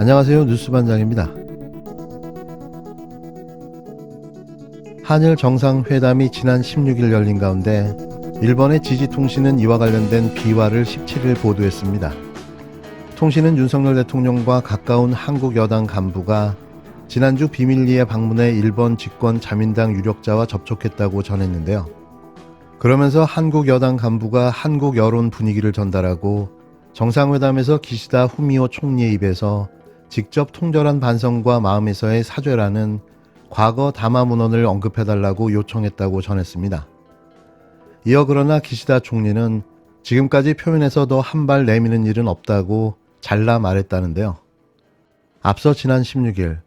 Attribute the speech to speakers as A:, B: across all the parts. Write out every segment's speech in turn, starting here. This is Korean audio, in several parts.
A: 안녕하세요. 뉴스반장입니다. 한일 정상회담이 지난 16일 열린 가운데 일본의 지지통신은 이와 관련된 비화를 17일 보도했습니다. 통신은 윤석열 대통령과 가까운 한국 여당 간부가 지난주 비밀리에 방문해 일본 집권 자민당 유력자와 접촉했다고 전했는데요. 그러면서 한국 여당 간부가 한국 여론 분위기를 전달하고 정상회담에서 기시다 후미오 총리의 입에서 직접 통절한 반성과 마음에서의 사죄라는 과거 담화문헌을 언급해달라고 요청했다고 전했습니다. 이어 그러나 기시다 총리는 지금까지 표현해서 더 한 발 내미는 일은 없다고 잘라 말했다는데요. 앞서 지난 16일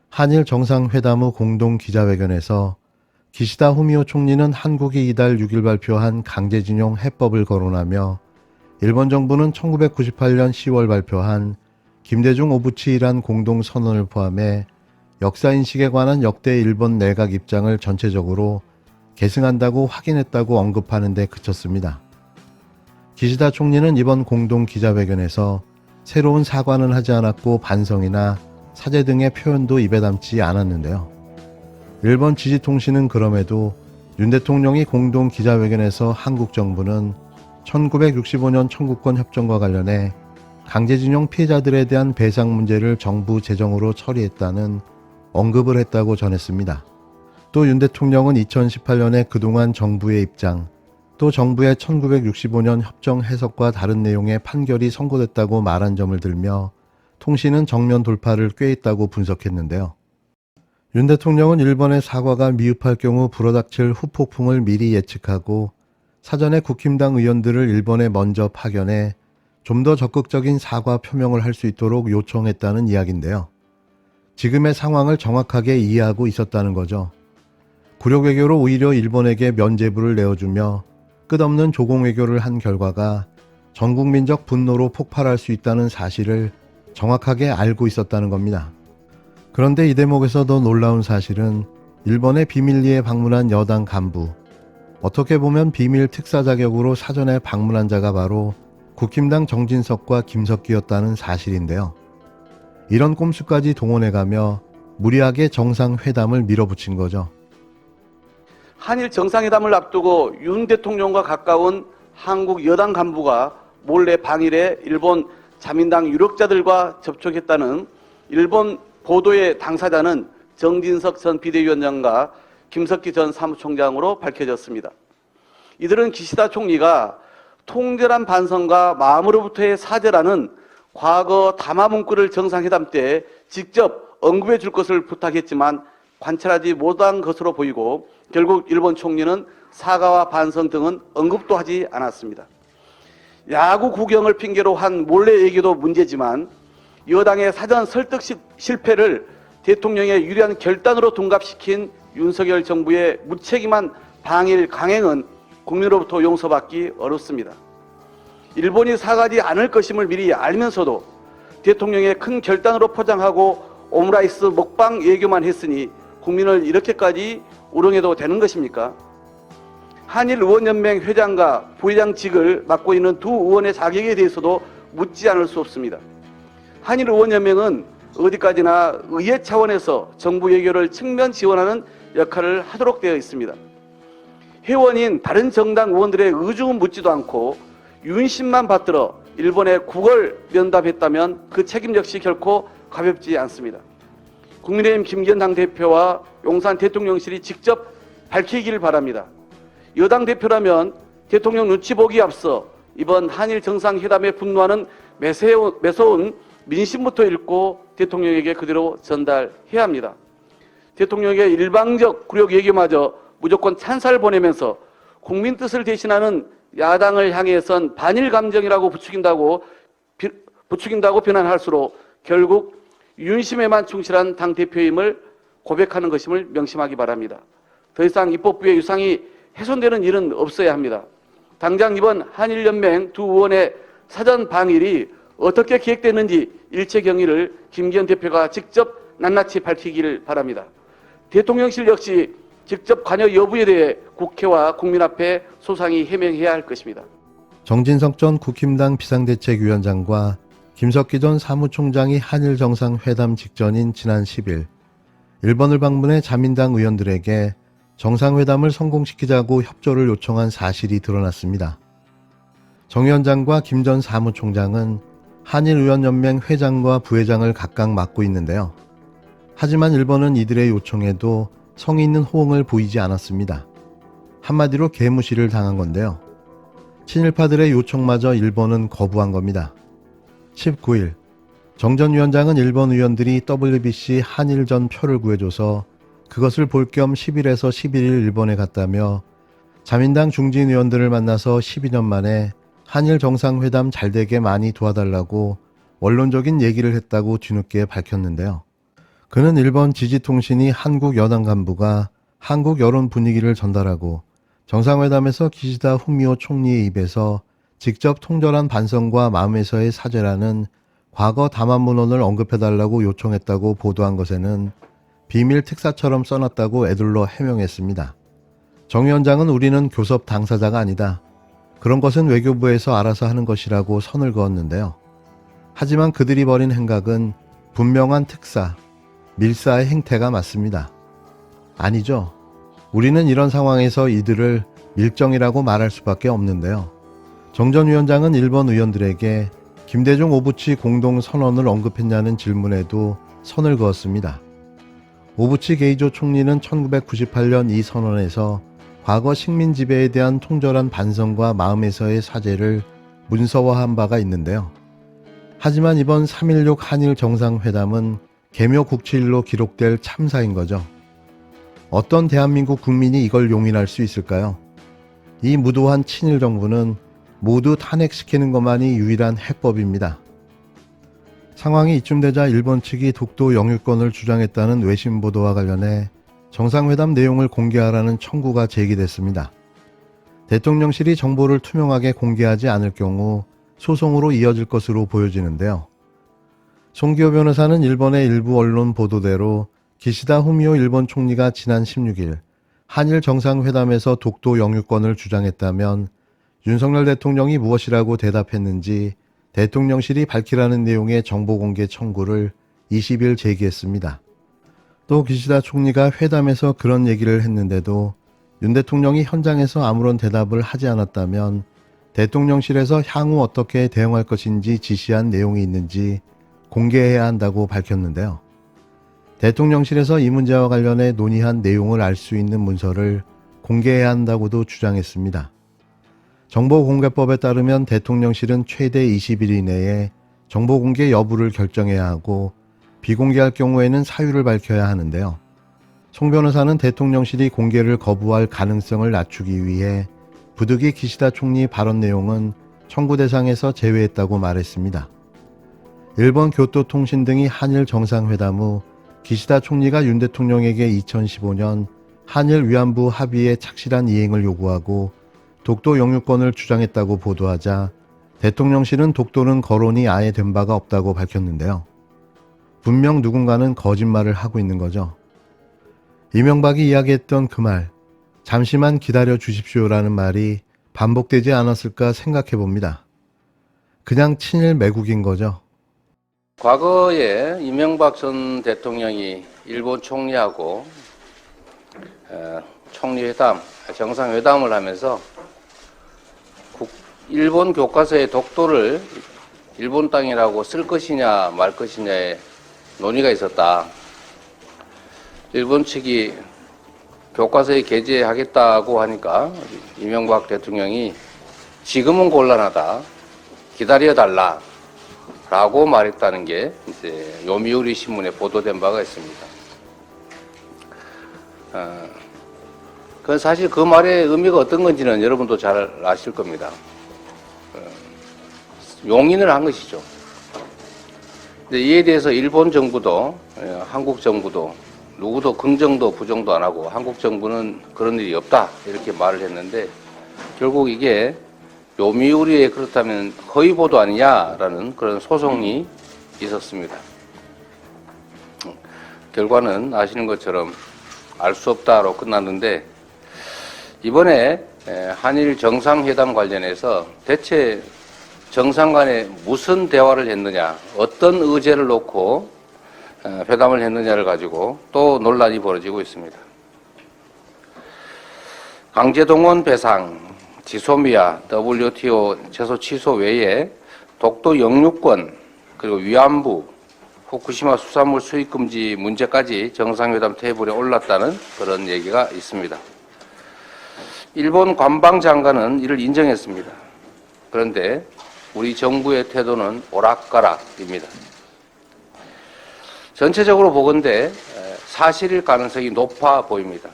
A: 한일 정상회담 후 공동 기자회견에서 기시다 후미오 총리는 한국이 이달 6일 발표한 강제징용 해법을 거론하며 일본 정부는 1998년 10월 발표한 김대중 오부치이란 공동선언을 포함해 역사인식에 관한 역대 일본 내각 입장을 전체적으로 계승한다고 확인했다고 언급하는 데 그쳤습니다. 기시다 총리는 이번 공동 기자회견에서 새로운 사과는 하지 않았고 반성이나 사죄 등의 표현도 입에 담지 않았는데요. 일본 지지통신은 그럼에도 윤 대통령이 공동 기자회견에서 한국 정부는 1965년 청구권 협정과 관련해 강제징용 피해자들에 대한 배상 문제를 정부 재정으로 처리했다는 언급을 했다고 전했습니다. 또 윤 대통령은 2018년에 그동안 정부의 입장, 또 정부의 1965년 협정 해석과 다른 내용의 판결이 선고됐다고 말한 점을 들며 통신은 정면 돌파를 꾀했다고 분석했는데요. 윤 대통령은 일본의 사과가 미흡할 경우 불어닥칠 후폭풍을 미리 예측하고 사전에 국힘당 의원들을 일본에 먼저 파견해 좀 더 적극적인 사과 표명을 할 수 있도록 요청했다는 이야기인데요. 지금의 상황을 정확하게 이해하고 있었다는 거죠. 굴욕 외교로 오히려 일본에게 면죄부를 내어주며 끝없는 조공 외교를 한 결과가 전국민적 분노로 폭발할 수 있다는 사실을 정확하게 알고 있었다는 겁니다. 그런데 이 대목에서 더 놀라운 사실은 일본의 비밀리에 방문한 여당 간부, 어떻게 보면 비밀 특사 자격으로 사전에 방문한 자가 바로 국힘당 정진석과 김석기였다는 사실인데요. 이런 꼼수까지 동원해가며 무리하게 정상회담을 밀어붙인 거죠.
B: 한일 정상회담을 앞두고 윤 대통령과 가까운 한국 여당 간부가 몰래 방일해 일본 자민당 유력자들과 접촉했다는 일본 보도의 당사자는 정진석 전 비대위원장과 김석기 전 사무총장으로 밝혀졌습니다. 이들은 기시다 총리가 통절한 반성과 마음으로부터의 사죄라는 과거 담화 문구를 정상회담 때 직접 언급해 줄 것을 부탁했지만 관찰하지 못한 것으로 보이고 결국 일본 총리는 사과와 반성 등은 언급도 하지 않았습니다. 야구 구경을 핑계로 한 몰래 얘기도 문제지만 여당의 사전 설득 실패를 대통령의 유리한 결단으로 둔갑시킨 윤석열 정부의 무책임한 방일 강행은 국민으로부터 용서받기 어렵습니다. 일본이 사과하지 않을 것임을 미리 알면서도 대통령의 큰 결단으로 포장하고 오므라이스 먹방 외교만 했으니 국민을 이렇게까지 우롱해도 되는 것입니까? 한일의원연맹 회장과 부회장직을 맡고 있는 두 의원의 자격에 대해서도 묻지 않을 수 없습니다. 한일의원연맹은 어디까지나 의회 차원에서 정부 외교를 측면 지원하는 역할을 하도록 되어 있습니다. 회원인 다른 정당 의원들의 의중은 묻지도 않고 윤심만 받들어 일본에 국을 면담했다면 그 책임 역시 결코 가볍지 않습니다. 국민의힘 김기현 당대표와 용산 대통령실이 직접 밝히기를 바랍니다. 여당 대표라면 대통령 눈치 보기 앞서 이번 한일 정상회담에 분노하는 매서운 민심부터 읽고 대통령에게 그대로 전달해야 합니다. 대통령의 일방적 굴욕 외교마저 무조건 찬사를 보내면서 국민 뜻을 대신하는 야당을 향해선 반일 감정이라고 부추긴다고 비난할수록 결국 윤심에만 충실한 당대표임을 고백하는 것임을 명심하기 바랍니다. 더 이상 입법부의 유상이 훼손되는 일은 없어야 합니다. 당장 이번 한일연맹 두 의원의 사전 방일이 어떻게 기획됐는지 일체 경위를 김기현 대표가 직접 낱낱이 밝히기를 바랍니다. 대통령실 역시 직접 관여 여부에 대해 국회와 국민 앞에 소상히 해명해야 할 것입니다.
A: 정진석 전 국힘당 비상대책위원장과 김석기 전 사무총장이 한일 정상회담 직전인 지난 10일 일본을 방문해 자민당 의원들에게 정상회담을 성공시키자고 협조를 요청한 사실이 드러났습니다. 정 위원장과 김 전 사무총장은 한일의원연맹 회장과 부회장을 각각 맡고 있는데요. 하지만 일본은 이들의 요청에도 성의 있는 호응을 보이지 않았습니다. 한마디로 개무시를 당한 건데요. 친일파들의 요청마저 일본은 거부한 겁니다. 19일 정 전 위원장은 일본 의원들이 WBC 한일전 표를 구해줘서 그것을 볼 겸 10일에서 11일 일본에 갔다며 자민당 중진 의원들을 만나서 12년 만에 한일 정상회담 잘되게 많이 도와달라고 원론적인 얘기를 했다고 뒤늦게 밝혔는데요. 그는 일본 지지통신이 한국 여당 간부가 한국 여론 분위기를 전달하고 정상회담에서 기시다 후미오 총리의 입에서 직접 통절한 반성과 마음에서의 사죄라는 과거 담화문헌을 언급해달라고 요청했다고 보도한 것에는 비밀 특사처럼 써놨다고 애둘러 해명했습니다. 정 위원장은 우리는 교섭 당사자가 아니다. 그런 것은 외교부에서 알아서 하는 것이라고 선을 그었는데요. 하지만 그들이 벌인 행각은 분명한 특사, 밀사의 행태가 맞습니다. 아니죠. 우리는 이런 상황에서 이들을 밀정이라고 말할 수밖에 없는데요. 정 전 위원장은 일본 의원들에게 김대중 오부치 공동선언을 언급했냐는 질문에도 선을 그었습니다. 오부치 게이조 총리는 1998년 이 선언에서 과거 식민 지배에 대한 통절한 반성과 마음에서의 사죄를 문서화한 바가 있는데요. 하지만 이번 3.16 한일 정상회담은 개묘 국치일로 기록될 참사인 거죠. 어떤 대한민국 국민이 이걸 용인할 수 있을까요? 이 무도한 친일 정부는 모두 탄핵시키는 것만이 유일한 해법입니다. 상황이 이쯤 되자 일본 측이 독도 영유권을 주장했다는 외신 보도와 관련해 정상회담 내용을 공개하라는 청구가 제기됐습니다. 대통령실이 정보를 투명하게 공개하지 않을 경우 소송으로 이어질 것으로 보여지는데요. 송기호 변호사는 일본의 일부 언론 보도대로 기시다 후미오 일본 총리가 지난 16일 한일 정상회담에서 독도 영유권을 주장했다면 윤석열 대통령이 무엇이라고 대답했는지 대통령실이 밝히라는 내용의 정보 공개 청구를 20일 제기했습니다. 또 기시다 총리가 회담에서 그런 얘기를 했는데도 윤 대통령이 현장에서 아무런 대답을 하지 않았다면 대통령실에서 향후 어떻게 대응할 것인지 지시한 내용이 있는지 공개해야 한다고 밝혔는데요. 대통령실에서 이 문제와 관련해 논의한 내용을 알 수 있는 문서를 공개해야 한다고도 주장했습니다. 정보공개법에 따르면 대통령실은 최대 20일 이내에 정보공개 여부를 결정해야 하고 비공개할 경우에는 사유를 밝혀야 하는데요. 송 변호사는 대통령실이 공개를 거부할 가능성을 낮추기 위해 부득이 기시다 총리 발언 내용은 청구 대상에서 제외했다고 말했습니다. 일본 교토통신 등이 한일 정상회담 후 기시다 총리가 윤 대통령에게 2015년 한일 위안부 합의의 착실한 이행을 요구하고 독도 영유권을 주장했다고 보도하자 대통령실은 독도는 거론이 아예 된 바가 없다고 밝혔는데요. 분명 누군가는 거짓말을 하고 있는 거죠. 이명박이 이야기했던 그 말, 잠시만 기다려 주십시오라는 말이 반복되지 않았을까 생각해 봅니다. 그냥 친일 매국인 거죠.
C: 과거에 이명박 전 대통령이 일본 총리하고 총리회담, 정상회담을 하면서 일본 교과서에 독도를 일본 땅이라고 쓸 것이냐 말 것이냐의 논의가 있었다. 일본 측이 교과서에 게재하겠다고 하니까 이명박 대통령이 지금은 곤란하다. 기다려달라. 라고 말했다는 게 이제 요미우리 신문에 보도된 바가 있습니다. 그건 사실 그 말의 의미가 어떤 건지는 여러분도 잘 아실 겁니다. 용인을 한 것이죠. 근데 이에 대해서 일본 정부도 한국 정부도 누구도 긍정도 부정도 안 하고 한국 정부는 그런 일이 없다 이렇게 말을 했는데 결국 이게 요미우리에 그렇다면 허위 보도 아니냐라는 그런 소송이 있었습니다. 결과는 아시는 것처럼 알 수 없다로 끝났는데 이번에 한일 정상회담 관련해서 대체 정상 간에 무슨 대화를 했느냐, 어떤 의제를 놓고 회담을 했느냐를 가지고 또 논란이 벌어지고 있습니다. 강제동원 배상, 지소미아, WTO 제소 취소 외에 독도 영유권, 그리고 위안부, 후쿠시마 수산물 수입 금지 문제까지 정상회담 테이블에 올랐다는 그런 얘기가 있습니다. 일본 관방장관은 이를 인정했습니다. 그런데 우리 정부의 태도는 오락가락입니다. 전체적으로 보건대 사실일 가능성이 높아 보입니다.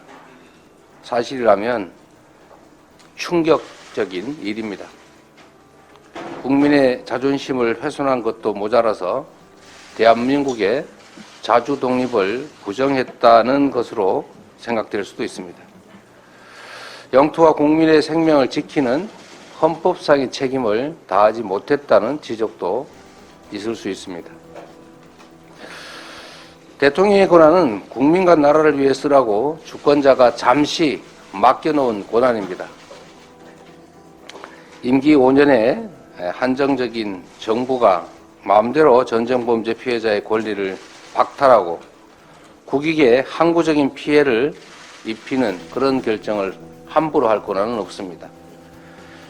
C: 사실이라면 충격적인 일입니다. 국민의 자존심을 훼손한 것도 모자라서 대한민국의 자주 독립을 부정했다는 것으로 생각될 수도 있습니다. 영토와 국민의 생명을 지키는 헌법상의 책임을 다하지 못했다는 지적도 있을 수 있습니다. 대통령의 권한은 국민과 나라를 위해 쓰라고 주권자가 잠시 맡겨놓은 권한입니다. 임기 5년에 한정적인 정부가 마음대로 전쟁범죄 피해자의 권리를 박탈하고 국익에 항구적인 피해를 입히는 그런 결정을 함부로 할 권한은 없습니다.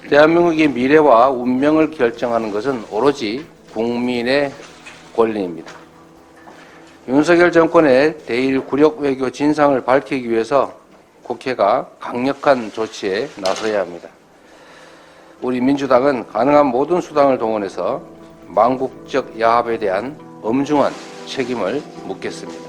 C: 대한민국의 미래와 운명을 결정하는 것은 오로지 국민의 권리입니다. 윤석열 정권의 대일 굴욕 외교 진상을 밝히기 위해서 국회가 강력한 조치에 나서야 합니다. 우리 민주당은 가능한 모든 수단을 동원해서 망국적 야합에 대한 엄중한 책임을 묻겠습니다.